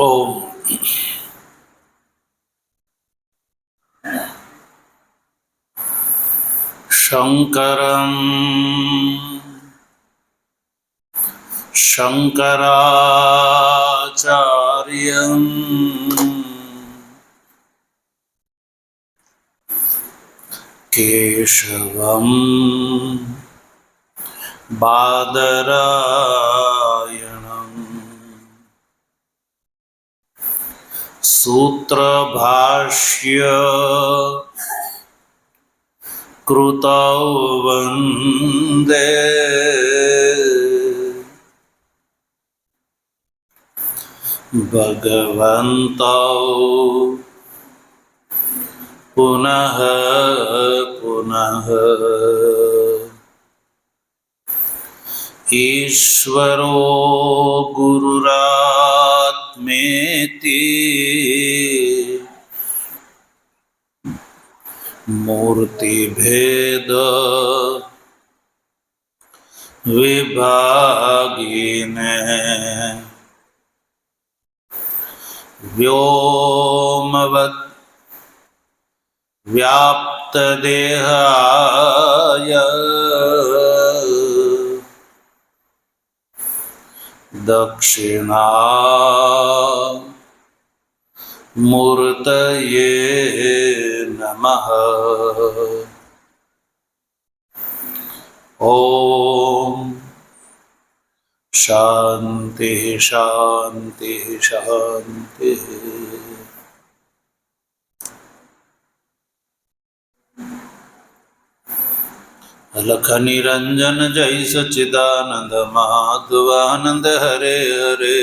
ओम शंकरं शंकराचार्यं केशवं बादरायणं सूत्रभाष्य कृतौ वन्दे भगवन्तौ पुनः पुनः ईश्वरो गुरुरात्मेति मूर्तिभेद विभागिने व्योमवत् व्याप्तदेहाय दक्षिणामूर्तये नमः। ओम शांति शांति शांति। अलख निरंजन जय सच्चिदानंद माधवानंद हरे हरे।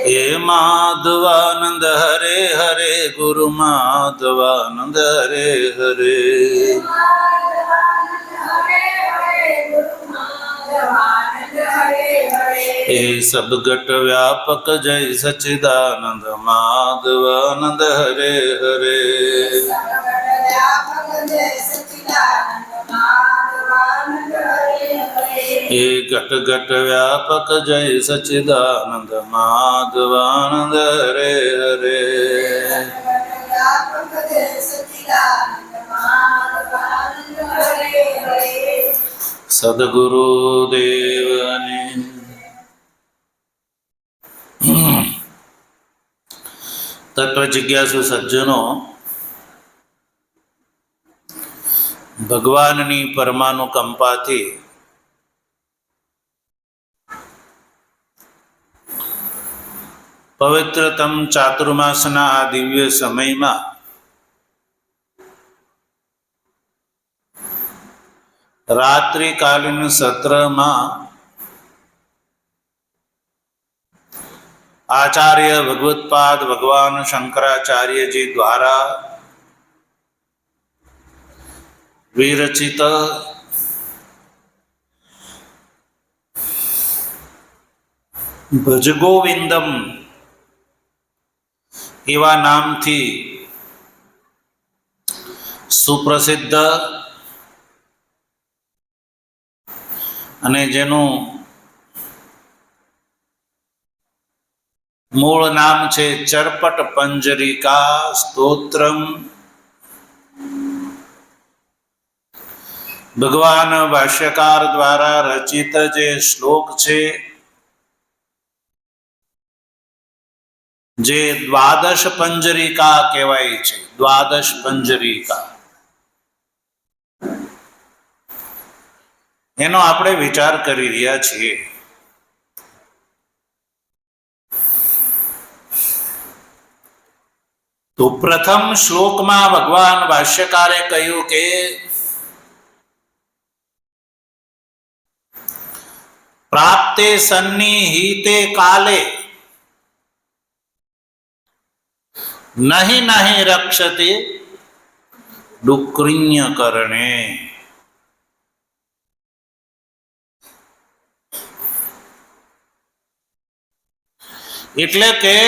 हे माधवानंद हरे हरे गुरु माधवानंद हरे हरे। हे सबगट व्यापक जय सच्चिदानंद माधवानंद हरे हरे। हे घट घट व्यापक जय सच्चिदानंद माधवानंद हरे हरे। सद्गुरु देव ने तत्व जिज्ञासु सज्जनों, भगवाननी परमानुकंपाथी पवित्रतम चातुर्मासना आ दिव्य समय में रात्रिकालीन सत्र में आचार्य भगवत्पाद भगवान शंकराचार्य जी द्वारा विरचित भज गोविंदम एवा नाम थी सुप्रसिद्ध अने जेनु मूल नाम छे चरपट पंजरिका स्तोत्रम। भगवान भाष्यकार द्वारा रचित जे श्लोक छे जे द्वादश पंजरिका कहेवाय छे। द्वादश पंजरिका एनो आपणे विचार करी रह्या छीए। तो प्रथम श्लोक में भगवान भाष्यकारे कह्युं के प्राप्ते सन्निहिते काले नहीं नहीं रक्षते डुक्रिण्य करणे। एटले के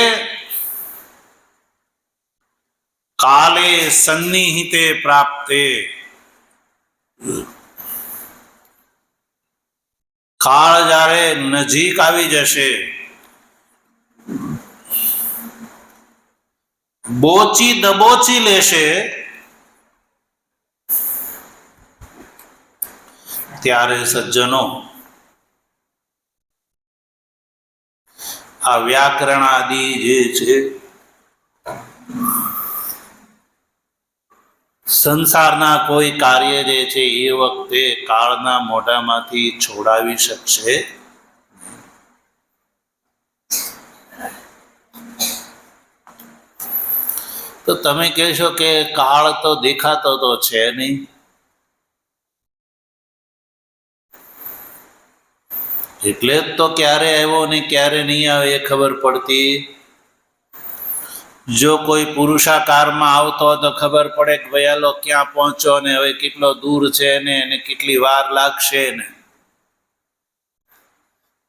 काले सन्निहिते प्राप्ते કાળ જ્યારે નજીક આવી જશે, બોચી દબોચી લેશે, ત્યારે સજ્જનો આ વ્યાકરણ આદિ જે છે, સંસારના કોઈ કાર્ય જે છે એ વખતે કાળના મોઢામાંથી છોડાવી શકશે. તો તમે કહેશો કે કાળ તો દેખાતો તો છે નહીં, એટલે જ તો ક્યારે આવ્યો ને ક્યારે નહીં આવે એ ખબર પડતી. જો કોઈ પુરુષાકારમાં આવતો તો ખબર પડે કે ભાઈ આલો ક્યાં પહોંચ્યો ને હવે કેટલો દૂર છે ને એને કેટલી વાર લાગશે ને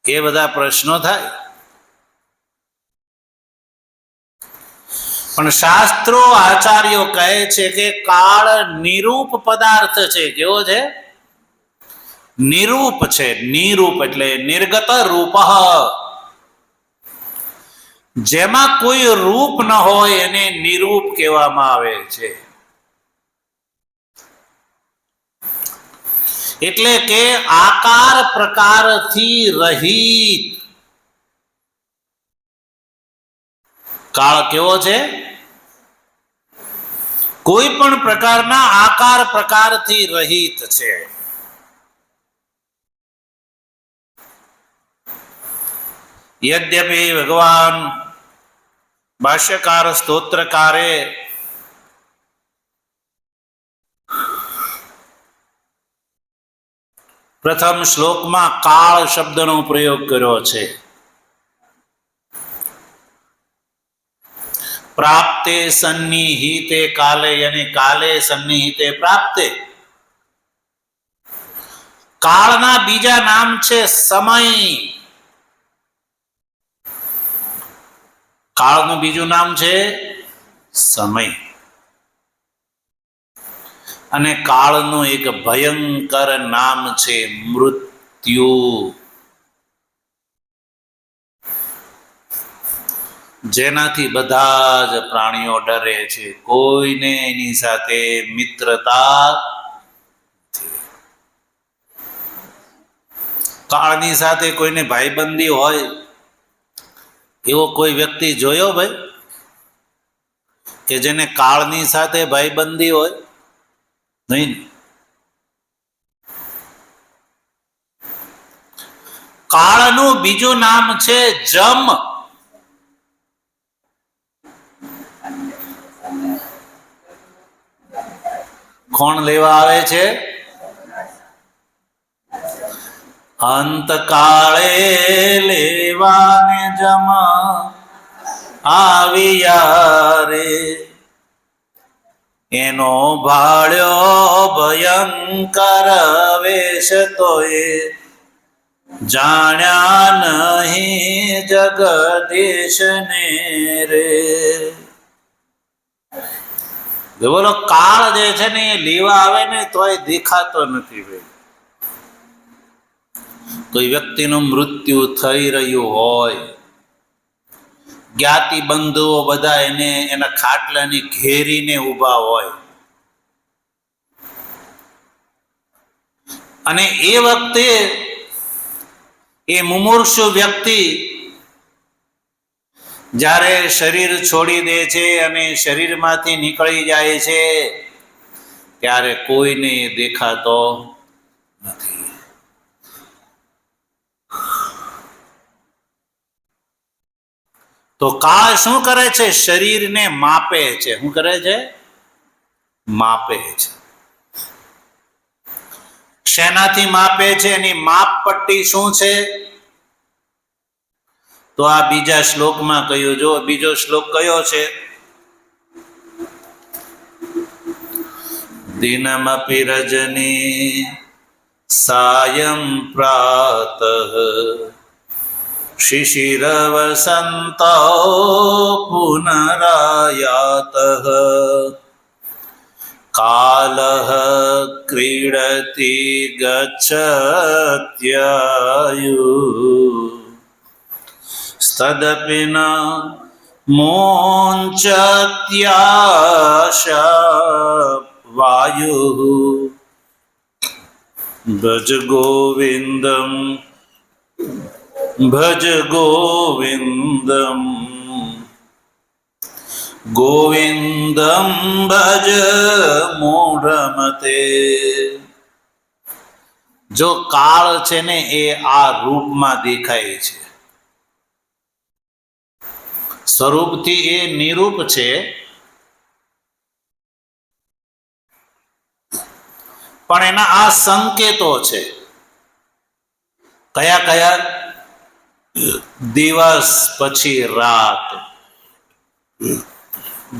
એ બધા પ્રશ્નો થાય. પણ શાસ્ત્રો આચાર્યો કહે છે કે કાળ નિરૂપ પદાર્થ છે. કેવો છે? નિરૂપ છે. નિરૂપ એટલે નિર્ગત રૂપ, જેમાં કોઈ રૂપ ન હોય એને નિરૂપ કહેવામાં આવે છે. એટલે કે આકાર પ્રકારથી રહિત કાળ કેવો છે? કોઈ પણ પ્રકારના આકાર પ્રકારથી રહિત છે. યદ્યપિ ભગવાન ભાષ્યકાર સ્તોત્રકારે પ્રથમ શ્લોકમાં કાળ શબ્દનો પ્રયોગ કર્યો છે. પ્રાપ્તે સન્નિહિતે કાલે, અને કાલે સન્નિહિતે પ્રાપ્તે. કાળના બીજા નામ છે સમય. કાળનું બીજું નામ છે સમય. અને કાળનું એક ભયંકર નામ છે મૃત્યુ. જેનાથી બધા જ પ્રાણીઓ ડરે છે. કોઈને એની સાથે મિત્રતા નથી. કાળની સાથે કોઈને ભાઈબંધી હોય એવો કોઈ વ્યક્તિ જોયો ભાઈ કે જેને કાળની સાથે ભાઈબંધી હોય? નહીં. કાળનું બીજું નામ છે જમ. કોણ લેવા આવે છે? અંતકાળે લેવાને જમા આવ્યા રે, એનો ભાળ્યો ભયંકર વેશ તો એ જાણ્યા નહીં જગદીશ ને રે. બોલો, કાળ જે છે ને એ લેવા આવે ને તોય દેખાતો નથી ભાઈ. કોઈ વ્યક્તિનું મૃત્યુ થઈ રહ્યું હોય, જ્ઞાતિ બંધુઓ બધા એને એના ખાટલાની ઘેરીને ઊભા હોય, અને એ વખતે એ મુમૂર્ષુ વ્યક્તિ જ્યારે શરીર છોડી દે છે અને શરીરમાંથી નીકળી જાય છે ત્યારે કોઈને દેખાતો નથી. તો કાળ શું કરે છે? શરીરને માપે છે. શું કરે છે? માપે છે. શેનાથી માપે છે? એની માપ પટ્ટી શું છે? તો આ બીજા શ્લોકમાં કહ્યું. જો બીજો શ્લોક કયો છે? દિનમપી રજની સાયં પ્રાતઃ શિશિર વસંત પુનરાયાતઃ કાલઃ ક્રીડતિ ગચ્છત્યયુ તદપિ ન મોંચત્યાશ વાયુ ભજ ગોવિંદમ ભજ ગોવિંદમ ગોવિંદમ ભજ મૂઢમતે. જો કાળ છે ને એ આ રૂપમાં દેખાય છે, સ્વરૂપથી એ નિરૂપ છે, પણ એના આ સંકેતો છે. કયા કયા? દિવસ પછી રાત,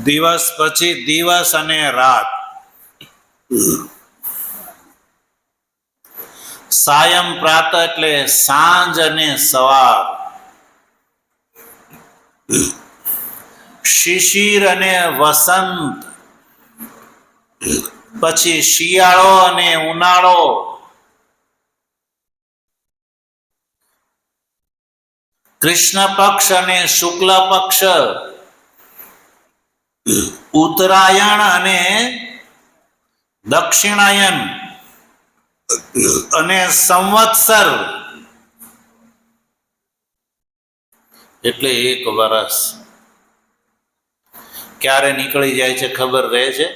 દિવસ પછી દિવસ અને રાત, સાયં પ્રાત એટલે સાંજ અને સવાર, શિશિર અને વસંત, પછી શિયાળો અને ઉનાળો, કૃષ્ણ પક્ષ અને શુક્લ પક્ષ, ઉત્તરાયણ અને દક્ષિણાયન અને સંવત્સર એટલે એક વર્ષ. ક્યારે નીકળી જાય છે ખબર રહે છે?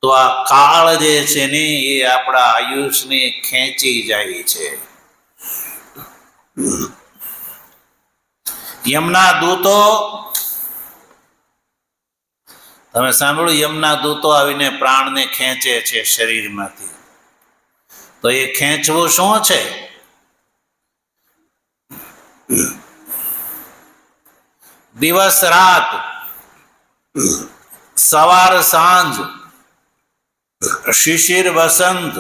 તો આ કાળ જે છે ને એ આપણા આયુષને ખેંચી જાય છે. યમના દૂતો, તમે સાંભળ્યું, યમના દૂતો આવીને પ્રાણને ખેંચે છે શરીરમાંથી. તો એ ખેંચવું શું છે? દિવસ રાત, સવાર સાંજ, શિશિર વસંત,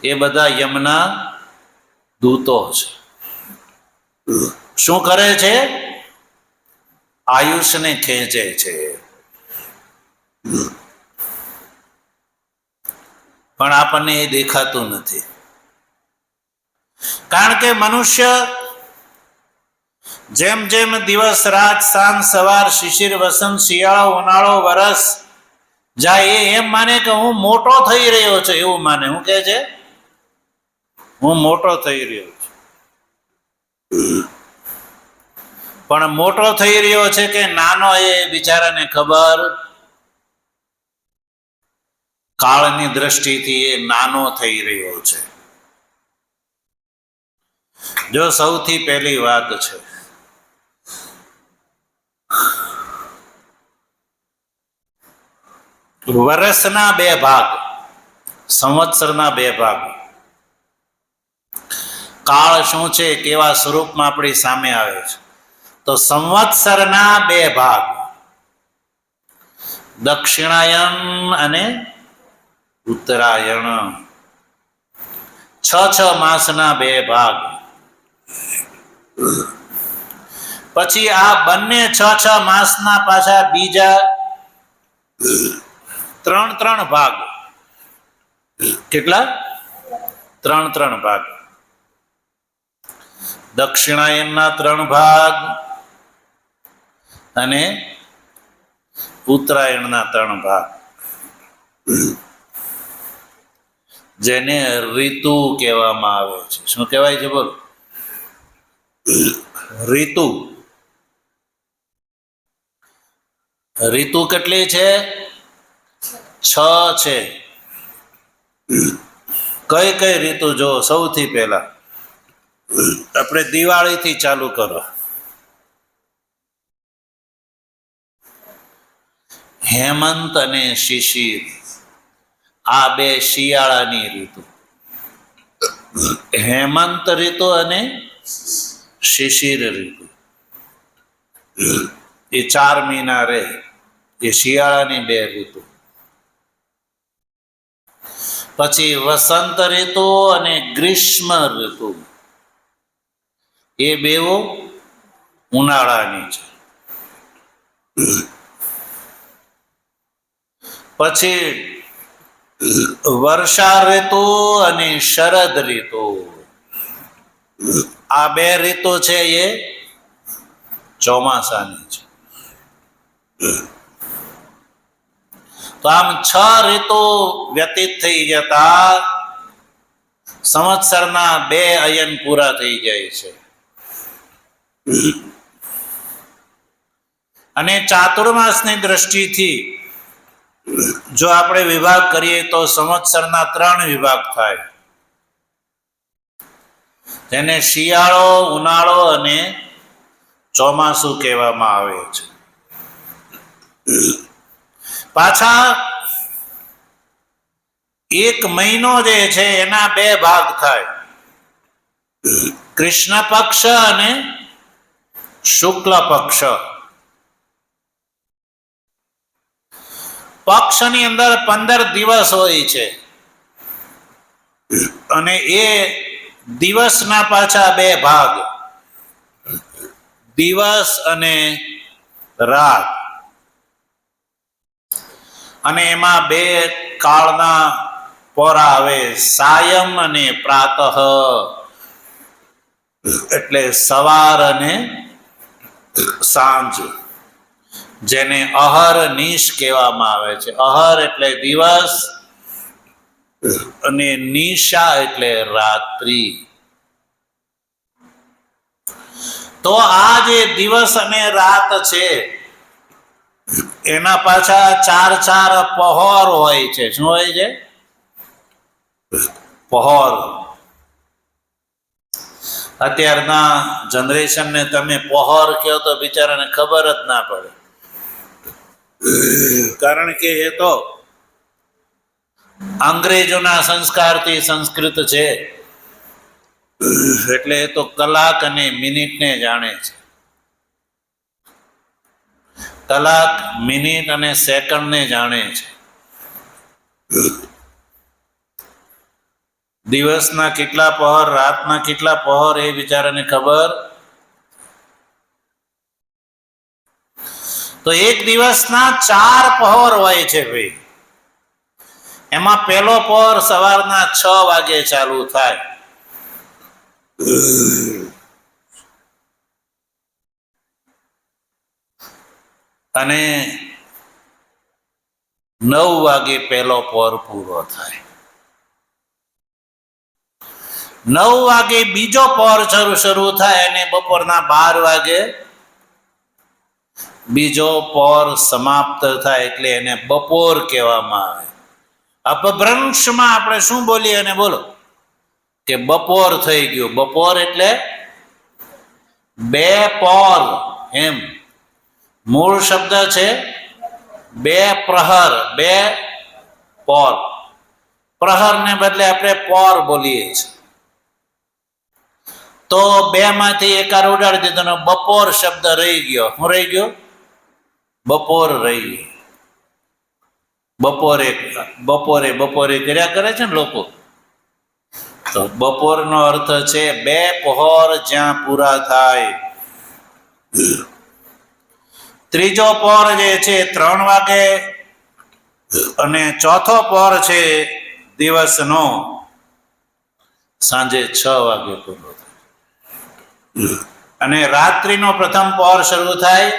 એ બધા યમના દૂતો છે. શું કરે છે? આયુષને ખેંચે છે. પણ આપણને એ દેખાતું નથી, કારણ કે મનુષ્ય જેમ જેમ દિવસ રાત સાંજ સવાર શિશિર વસંત શિયાળો ઉનાળો વરસ જાય એ એમ માને કે હું મોટો થઈ રહ્યો છું, એવું માને. હું કહે છે? હું મોટો થઈ રહ્યો છું. પણ મોટો થઈ રહ્યો છે કે નાનો એ બિચારાને ખબર. કાળની દ્રષ્ટિથી એ નાનો થઈ રહ્યો છે. જો સૌથી પહેલી વાત છે, વર્ષના બે ભાગ, સંવત્સરના બે ભાગ. કાળ શું છે, કેવા સ્વરૂપમાં આપણી સામે આવે છે? તો સંવત્સરના બે ભાગ, દક્ષિણાયન અને ઉત્તરાયણ. 6 માસના બે ભાગ. પછી આ બંને 6 માસના પાછા બીજા 3 ભાગ. કેટલા? 3 ભાગ. દક્ષિણાયનના 3 ભાગ અને ઉત્તરાયણના 3 ભાગ, જેને ઋતુ કહેવામાં આવે છે. શું કહેવાય છે? બોલો. ઋતુ. ઋતુ કેટલી છે? 6 છે. કઈ કઈ ઋતુ જો? સૌથી પહેલા આપણે દિવાળીથી ચાલુ કરો. હેમંત અને શિશિર, આ બે શિયાળાની ઋતુ. હેમંત ઋતુ અને શિશિર ઋતુ, એ 4 મહિના રહે. એ શિયાળાની 2 ઋતુ. પછી વસંત ઋતુ અને ગ્રીષ્મ ઋતુ, એ બેઓ ઉનાળાની છે. પછી વર્ષા ઋતુ અને શરદ ઋતુ, આ બે ઋતુ છે એ ચોમાસાની છે. તો આમ 6 ઋતુ વ્યતીત થઈ જતા સંવત્સરના 2 અયન પૂરા થઈ જાય છે. અને ચાતુર્માસની દ્રષ્ટિથી જો આપણે વિભાગ કરીએ તો સંવત્સરના 3 વિભાગ થાય, જેને શિયાળો, ઉનાળો અને ચોમાસું કહેવામાં આવે છે. પાછા એક મહિનો જે છે એના 2 ભાગ થાય, કૃષ્ણ પક્ષ અને શુક્લ પક્ષ. પક્ષની અંદર 15 દિવસ હોય છે અને એ દિવસના પાછા 2 ભાગ, દિવસ અને રાત. અને એમાં 2 કાળના પોરા આવે, સાયમ અને પ્રાતઃ, એટલે સવાર અને સાંજ, જેને અહર્નિશ કહેવામાં આવે છે. અહર એટલે દિવસ અને નિશા એટલે રાત્રિ. તો આ જે દિવસ અને રાત છે એના પાછા 4 પહોર હોય છે. શું હોય છે? પહોર. અત્યારના જનરેશનને તમે પહોર કહો તો બિચારાને ખબર જ ના પડે, કારણ કે એ તો અંગ્રેજોના સંસ્કારથી સંસ્કૃત છે, એટલે એ તો કલાક અને મિનિટને જાણે છે. કલાક, મિનિટ અને સેકન્ડને જાણે છે. દિવસના કેટલા પહોર, રાતના કેટલા પહોર એ બિચારાને ખબર. તો એક દિવસના 4 પહોર હોય છે ભાઈ. એમાં પહેલો પહોર સવારના 6 વાગે ચાલુ થાય, અને 9 વાગે પહેલો પહોર પૂરો થાય. 9 વાગે બીજો પહોર શરૂ થાય અને બપોરના 12 વાગે બીજો પહોર સમાપ્ત થાય, એટલે એને બપોર કહેવામાં આવે. અપભ્રંશમાં આપણે શું બોલીએ અને બોલો કે બપોર થઈ ગયું. બપોર એટલે 2 પોર, એમ મૂળ શબ્દ છે 2 પ્રહર, 2 પોર. પ્રહરને બદલે આપણે પોર બોલીએ છીએ. તો 2 માંથી એકાર ઉડાડી દીધો ને બપોર શબ્દ રહી ગયો. શું રહી ગયો? બપોર રહી ગયો. બપોરે બપોરે બપોરે કર્યા કરે છે ને લોકો, તો બપોરનો અર્થ છે 2 પહોર જ્યાં પૂરા થાય. ત્રીજો પહોર જે છે 3 વાગે અને ચોથો પહોર છે દિવસનો સાંજે 6 વાગે પૂરો થાય. અને રાત્રિનો પ્રથમ પહોર શરૂ થાય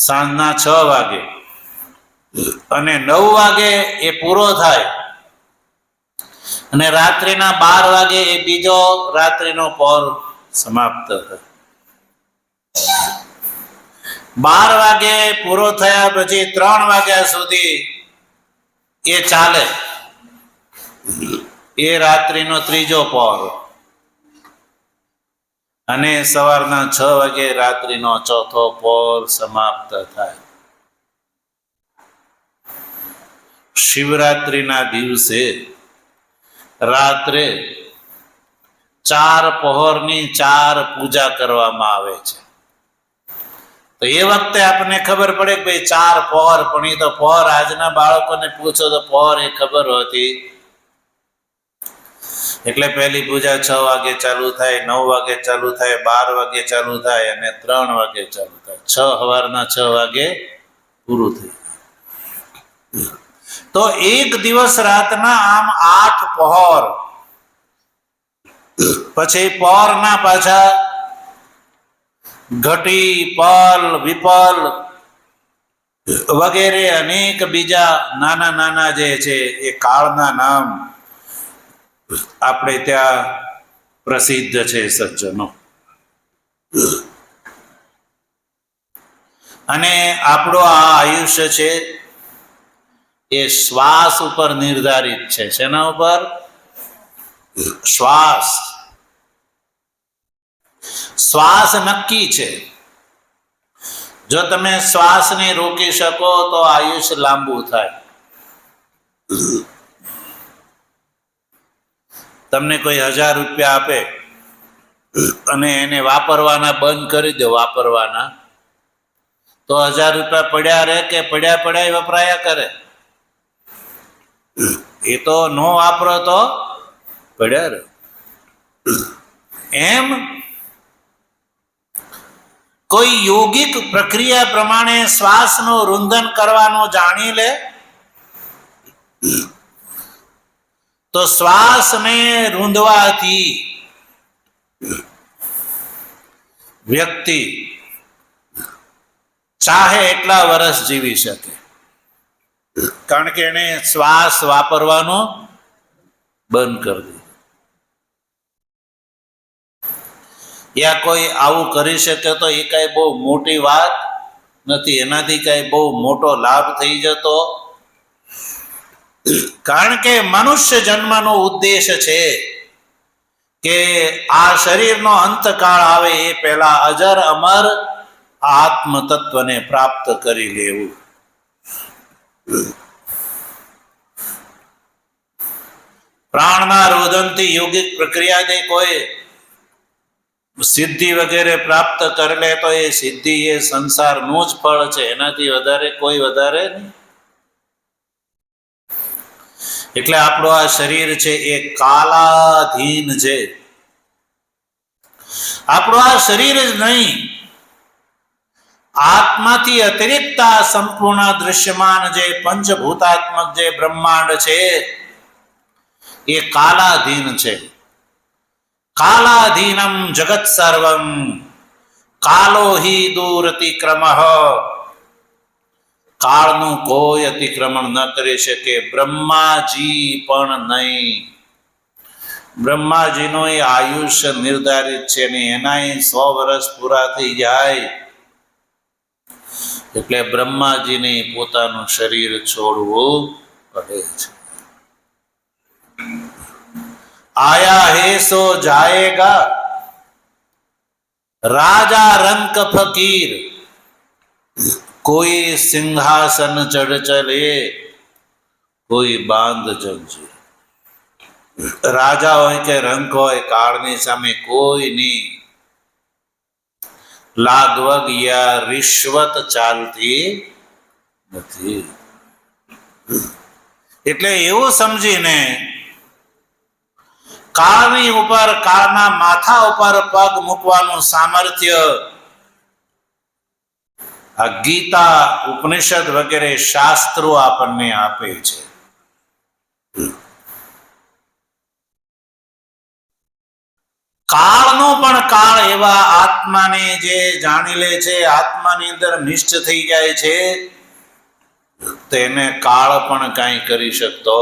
સાંજના 6 વાગે અને 9 વાગે એ પૂરો થાય, અને રાત્રિના 12 વાગે એ બીજો રાત્રિનો પહોર સમાપ્ત થાય. 12 વાગે પૂરો થયા પછી 3 વાગ્યા સુધી એ ચાલે, એ રાત્રિનો ત્રીજો પહોર, અને સવારના 6 વાગે રાત્રિનો ચોથો પહોર સમાપ્ત થાય. શિવરાત્રિના દિવસે રાત્રે 4 પહોરની 4 પૂજા કરવામાં આવે છે. તો એ વખતે આપણને ખબર પડે કે ભાઈ 4 પહોર, પણ એ તો પહોર આજના બાળકોને પૂછો તો પહોર એ ખબર હોતી. એટલે પહેલી પૂજા 6 વાગે ચાલુ થાય, 9 વાગે ચાલુ થાય, 12 વાગે ચાલુ થાય અને 3 વાગે ચાલુ થાય. સવારના 6 વાગે પૂરું થઈ. તો એક દિવસ રાતના આમ 8 પહોર, પછી પહોરના પાછા ઘટી, પલ, વિપલ વગેરે અનેક બીજા નાના નાના જે છે એ કાળના નામ આપણે ત્યાં પ્રસિદ્ધ છે સજ્જનો. અને આપણું આ આયુષ્ય છે એ શ્વાસ ઉપર નિર્ધારિત છે. શેના ઉપર? શ્વાસ. શ્વાસ નક્કી છે. જો તમે શ્વાસને રોકી શકો તો આયુષ્ય લાંબુ થાય. તમને કોઈ 1000 રૂપિયા આપે અને એને વાપરવાના બંધ કરી દો, વાપરવાના, તો 1000 રૂપિયા પડ્યા રહે કે પડ્યા વપરાયા કરે? એ તો નો વાપરો તો પડ્યા રહે. એમ કોઈ યોગિક પ્રક્રિયા પ્રમાણે શ્વાસનું રૂંધન કરવાનું જાણી લે તો શ્વાસને રૂંધવાથી વ્યક્તિ ચાહે એટલા વર્ષ જીવી શકે, કારણ કે એને શ્વાસ વાપરવાનો બંધ કરી દીધો. યા કોઈ આવું કરી શકે તો એ કઈ બહુ મોટી વાત નથી, એનાથી કઈ બહુ મોટો લાભ થઈ જતો. કારણ કે મનુષ્ય જન્મનો ઉદ્દેશ છે કે આ શરીરનો અંતકાળ આવે એ પહેલા અજર અમર આત્મ તત્વને પ્રાપ્ત કરી લેવું. પ્રાણના રોદનથી યોગિક પ્રક્રિયાથી કોઈ સિદ્ધિ વગેરે પ્રાપ્ત કરી લે તો એ સિદ્ધિ એ સંસારનું જ ફળ છે, એનાથી વધારે કોઈ વધારે નહીં. એટલે આપણું આ શરીર છે એ કાલાધીન છે. આપણું આ શરીર જ નહીં, આત્માથી અતિરિક્ત આ સંપૂર્ણ દૃશ્યમાન જે પંચભૂતાત્મક જે બ્રહ્માંડ છે એ કાલાધીન છે. કાલાધીનમ જગત સર્વમ કાલો હિ દૂરતિક્રમઃ. કાળનું કોઈ અતિક્રમણ ન કરી શકે, બ્રહ્માજી પણ નહીં. બ્રહ્માજીનું એ આયુષ્ય નિર્ધારિત છે ને એના 100 વર્ષ પૂરા થઈ જાય એટલે બ્રહ્માજીને પોતાનું શરીર છોડવું પડે છે. આયા હે સો જાયેગા, રાજા રંક ફકીર, કોઈ સિંહાસન ચढ़ ચલે, કોઈ બાંધ જંજીર. રાજા હોય કે રંક હોય, કાળની સામે કોઈની લાગવગ યા રિશ્વત ચાલતી નથી. એટલે એવું સમજીને કાળની ઉપર, કાળના માથા ઉપર પગ મૂકવાનું સામર્થ્ય આ ગીતા, ઉપનિષદ વગેરે શાસ્ત્રો આપણને આપે છે. કાળનો પણ કાળ એવા આત્માને જે જાણી લે છે, આત્માની અંદર નિષ્ઠ થઈ જાય છે, તેને કાળ પણ કાંઈ કરી શકતો.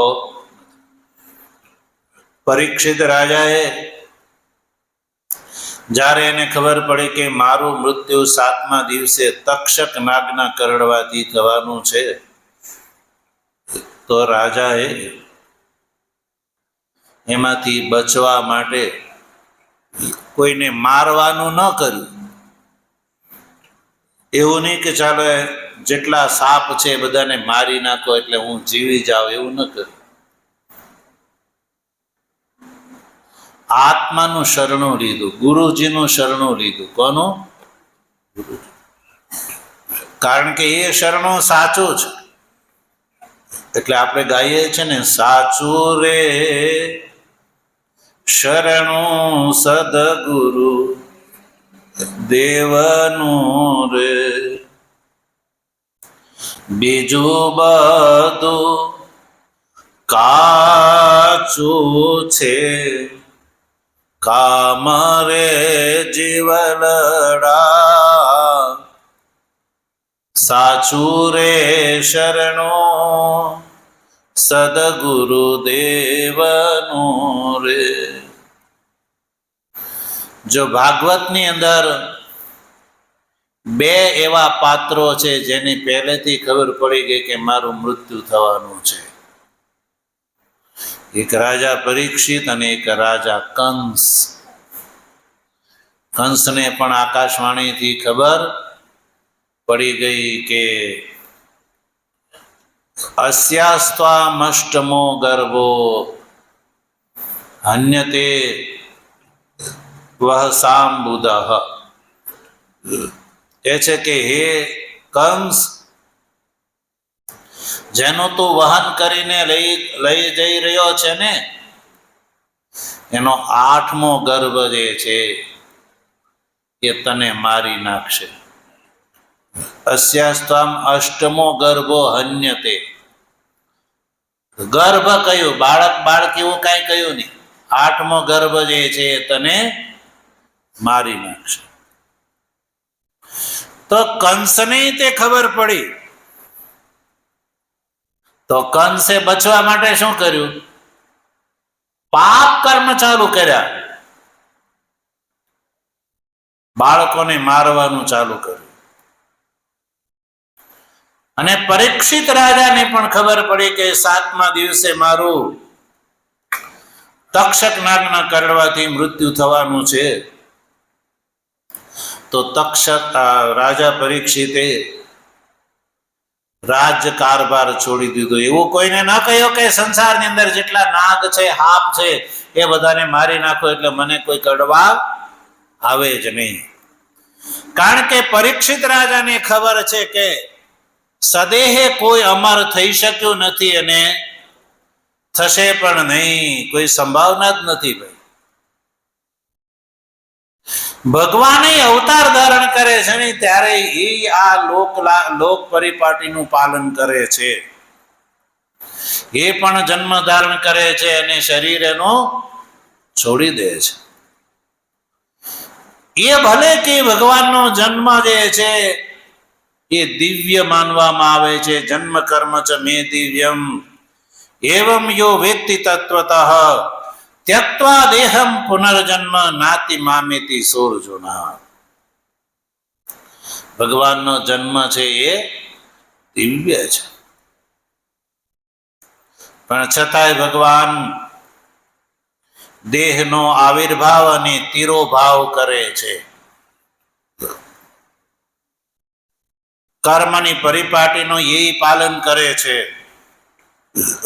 પરીક્ષિત રાજાએ જ્યારે એને ખબર પડી કે મારું મૃત્યુ 7મા દિવસે તક્ષક નાગના કરડવાથી થવાનું છે, તો રાજાએ એમાંથી બચવા માટે કોઈને મારવાનું ન કર્યું. એવું નહીં કે ચાલો જેટલા સાપ છે બધાને મારી નાખો એટલે હું જીવી જાઉં, એવું ન કર્યું. આત્માનું શરણું લીધું, ગુરુજીનું શરણું લીધું. કોનું? ગુરુજી. કારણ કે એ શરણું સાચું છે. એટલે આપણે ગાઈએ છીએ ને, સાચું રે શરણું સદગુરુ દેવનું રે. બીજું બધું કાચું છે, કામ રે જીવલડા, સાચું રે શરણો સદગુરુદેવનું રે. જો ભાગવતની અંદર બે એવા પાત્રો છે જેની પહેલેથી ખબર પડી ગઈ કે મારું મૃત્યુ થવાનું છે, એક રાજા પરીક્ષિત અને એક રાજા કંસ. કંસને પણ આકાશવાણીથી ખબર પડી ગઈ કે અસ્યાસ્ત્વામષ્ટમો ગર્ભો હન્યતે વહ સાંબુદઃ. એ છે કે હે કંસ, જેનું તું વહન કરીને લઈ જઈ રહ્યો છે ને, એનો 8મો ગર્ભ જે છે એ તને મારી નાખશે. અસ્યાસ્ત્વામ અષ્ટમો ગર્ભો હન્યતે. ગર્ભ કયું? બાળક એવું કાંઈ કયું નહીં. 8મો ગર્ભ જે છે એ તને મારી નાખશે. તો કંસને તે ખબર પડી, તો કંસે બચવા માટે શું કર્યું? પાપ કર્મ ચાલુ કર્યા, બાળકોને મારવાનું ચાલુ કર્યું. અને પરીક્ષિત રાજાને પણ ખબર પડી કે 7મા દિવસે મારું તક્ષક નાગના કરડવાથી મૃત્યુ થવાનું છે. તો રાજા પરીક્ષિતે રાજ્ય કારભાર છોડી દીધો. એવું કોઈને ન કહ્યું કે સંસારની અંદર જેટલા નાગ છે, હાપ છે, એ બધાને મારી નાખો એટલે મને કોઈ કડવા આવે જ નહીં. કારણ કે પરીક્ષિત રાજાને ખબર છે કે સદેહે કોઈ અમર થઈ શક્યું નથી અને થશે પણ નહીં, કોઈ સંભાવના જ નથી. ભાઈ, ભગવાને અવતાર ધારણ કરે છે ને ત્યારે એ આ લોક પરિપાટીનું પાલન કરે છે. એ પણ જન્મ ધારણ કરે છે અને શરીર એનું છોડી દે છે. એ ભલે કે ભગવાનનો જન્મ જે છે એ દિવ્ય માનવામાં આવે છે. જન્મ કર્મ ચ મે દિવ્યમ એવમ યો વેત્તિ તત્વતઃ ત્યક્ત્વા દેહમ પુનર્જન્મ નાતિ મામેતિ સોર્જુના. ભગવાનનો જન્મ છે એ દિવ્ય છે, પણ છતાંય ભગવાન દેહનો આવિર્ભાવ અને તિરોભાવ કરે છે. કર્મની પરિપાટીનો એ પાલન કરે છે.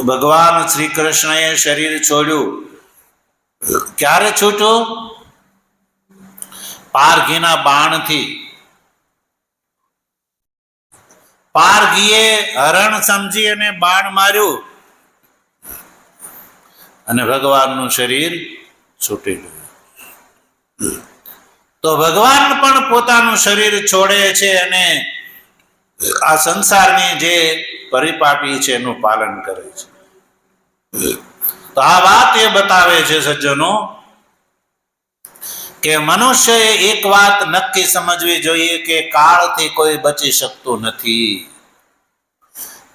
ભગવાન શ્રી કૃષ્ણએ શરીર છોડ્યું ક્યારે છૂટ્યું? પારઘીના બાણથી. પારઘીએ હરણ સમજી અને બાણ માર્યું અને ભગવાનનું શરીર છૂટી ગયું. તો ભગવાન પણ પોતાનું શરીર છોડે છે અને આ સંસારની જે પરિપાટી છે એનું પાલન કરે છે. તો આ વાત એ બતાવે છે સજ્જનો કે મનુષ્યએ એક વાત નક્કી સમજવી જોઈએ કે કાળથી કોઈ બચી શકતું નથી.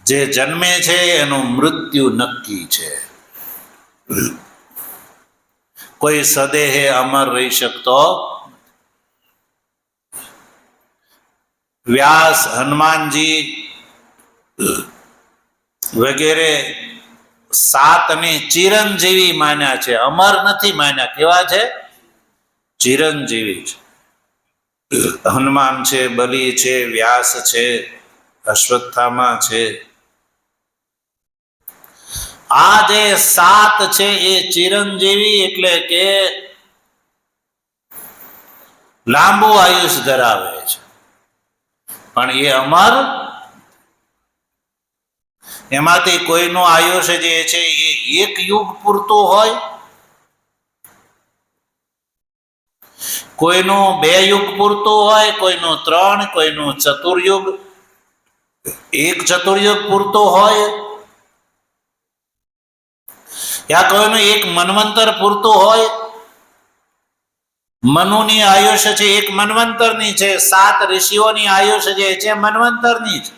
જે જન્મે છે એનું મૃત્યુ નક્કી છે. કોઈ સદેહે અમર રહી શકતો. વ્યાસ, હનુમાનજી વગેરે 7ને ચિરંજીવી માન્યા છે, અમર નથી માન્યા. કેવા છે? ચિરંજીવી છે. હનુમાન છે, બલી છે, વ્યાસ છે, અશ્વત્થામા છે. આ જે 7 છે એ ચિરંજીવી એટલે કે લાંબુ આયુષ ધરાવે છે, પણ એ અમર. એમાંથી કોઈનું આયુષ્ય જે છે એ 1 યુગ પૂરતું હોય, કોઈનું 2 યુગ પૂરતું હોય, કોઈનું 3, કોઈનું ચતુર્યુગ. એક ચતુર્યુગ પૂરતો હોય, યા કોઈનું એક મન્વંતર પૂરતું હોય? મનુની આયુષ્ય છે એક મન્વંતરની છે, 7 ઋષિઓની આયુષ્ય જે છે મન્વંતરની છે.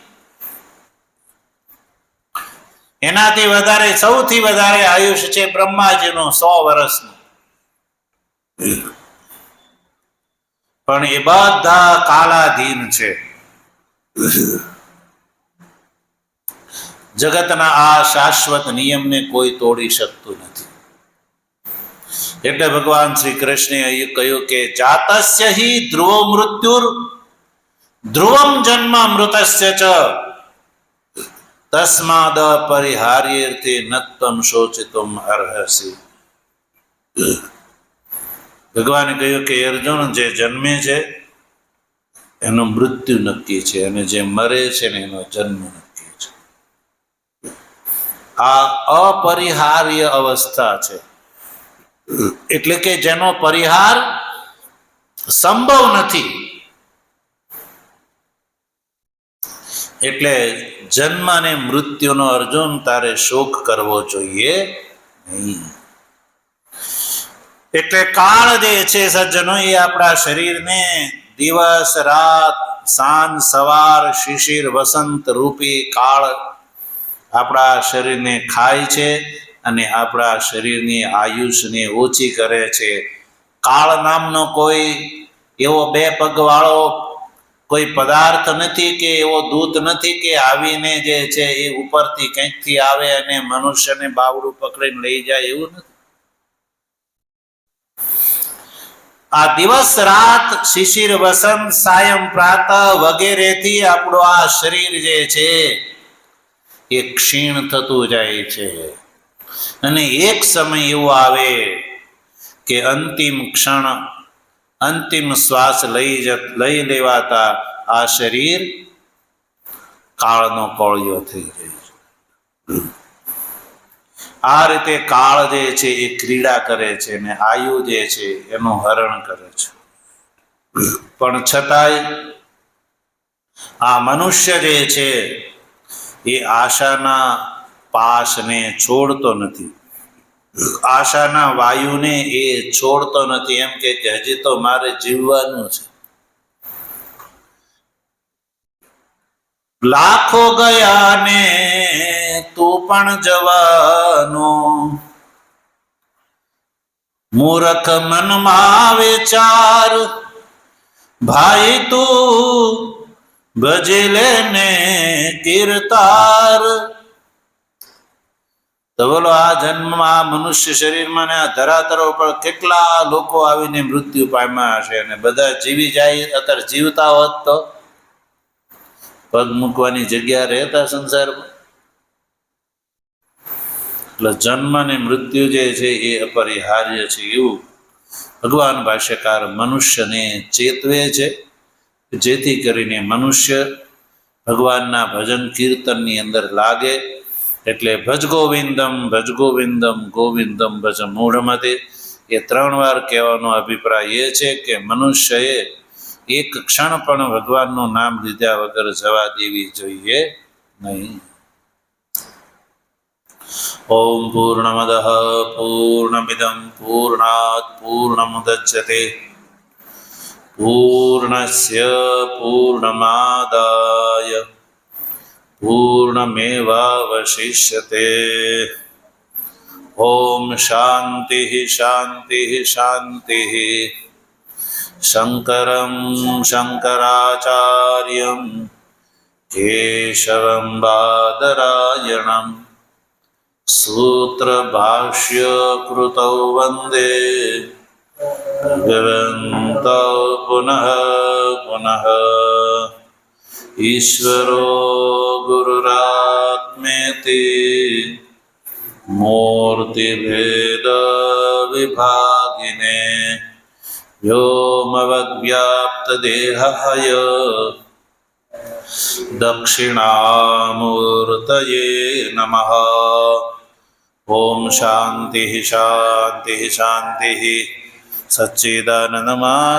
એનાથી વધારે, સૌથી વધારે આયુષ્ય છે બ્રહ્માજીનું 100 વર્ષનું. પણ એ બધા કાલાધીન છે. જગતના આ શાશ્વત નિયમને કોઈ તોડી શકતું નથી. એટલે ભગવાન શ્રી કૃષ્ણે કહ્યું કે જાતસ્ય હિ ધ્રુવો મૃત્યુર ધ્રુવમ જન્મ મૃતસ્ય ચ તસ્માદ પરિહાર્યેર્થે નત્વમ શોચિતુમ અર્હસી. ભગવાને કહ્યું કે અર્જુન, જે જન્મે છે એનું મૃત્યુ નક્કી છે, અને જે મરે છે ને એનો જન્મ નક્કી છે. આ અપરિહાર્ય અવસ્થા છે, એટલે કે જેનો પરિહાર સંભવ નથી. એટલે જન્મ અને મૃત્યુનો અર્જુન તારે શોક કરવો જોઈએ નહીં. એટલે કાળ જે છે સજ્જનો, એ આપણા શરીરને દિવસ રાત, સાંજ સવાર, શિશિર વસંત રૂપી કાળ આપણા શરીરને ખાય છે અને આપણા શરીરની આયુષ્યને ઓછી કરે છે. કાળ નામનો કોઈ એવો 2 પગવાળો કોઈ પદાર્થ નથી, કે એવો દૂત નથી કે આવીને જે છે એ ઉપરથી કંઈકથી આવે અને મનુષ્યને બાવડું પકડીને લઈ જાય, એવું નથી. આ દિવસ રાત, શિશિર વસંત, સાયં પ્રાતઃ વગેરેથી આપણું આ શરીર જે છે એ ક્ષીણ થતું જાય છે. અને એક સમય એવો આવે કે અંતિમ ક્ષણ, અંતિમ શ્વાસ લઈ લેવાતા આ શરીર કાળનો કોળિયો થઈ જાય છે. આ રીતે કાળ જે છે એ ક્રીડા કરે છે અને આયુ જે છે એનું હરણ કરે છે. પણ છતાંય આ મનુષ્ય જે છે એ આશાના પાશને છોડતો નથી, આશાના વાયુને એ છોડતો નથી. એમ કે હજી તો મારે જીવવાનું છે. લાખો ગયા ને તું પણ જવાનો, મૂર્ખ મનમાં વિચાર, ભાઈ તું ભજી લેને કીર્તાર. તો બોલો, આ જન્મમાં, આ મનુષ્ય શરીરમાં ને આ ધરાતરો પર કેટલા લોકો આવીને મૃત્યુ પામ્યા હશે, અને બધા જીવી જાય. અત્યારે જીવતા હોત તો પગ મૂકવાની જગ્યા રહેતા સંસારમાં. એટલે જન્મ અને મૃત્યુ જે છે એ અપરિહાર્ય છે, એવું ભગવાન ભાષ્યકાર મનુષ્યને ચેતવે છે, જેથી કરીને મનુષ્ય ભગવાનના ભજન કીર્તનની અંદર લાગે. એટલે ભજ ગોવિંદમ, ભજ ગોવિંદમ, ગોવિંદમ ભજ મૂઢમતે. એ 3 વાર કહેવાનો અભિપ્રાય એ છે કે મનુષ્યએ એક ક્ષણ પણ ભગવાનનું નામ લીધા વગર જવા દેવી જોઈએ નહીં. ઓમ પૂર્ણમદ પૂર્ણમિદં પૂર્ણાત પૂર્ણમુદચ્યતે પૂર્ણસ્ય પૂર્ણમાદાય પૂર્ણમેવાવશિષ્યતે. ઓમ શાંતિ શાંતિ શાંતિ. શંકરં શંકરાચાર્યં કેશવં બાદરાયણં સૂત્રભાષ્ય કૃતૌ વંદે ભગવन्तૌ પુનઃ પુનઃ. ઈશ્વરો ગુરુરાત્મેતિ મૂર્તિભેદ વિભાગિને વ્યોમવદ્વ્યાપ્તદેહાય દક્ષિણામૂર્તયે નમઃ. ઓમ શાંતિ શાંતિ શાંતિ. સચ્ચિદાનંદમય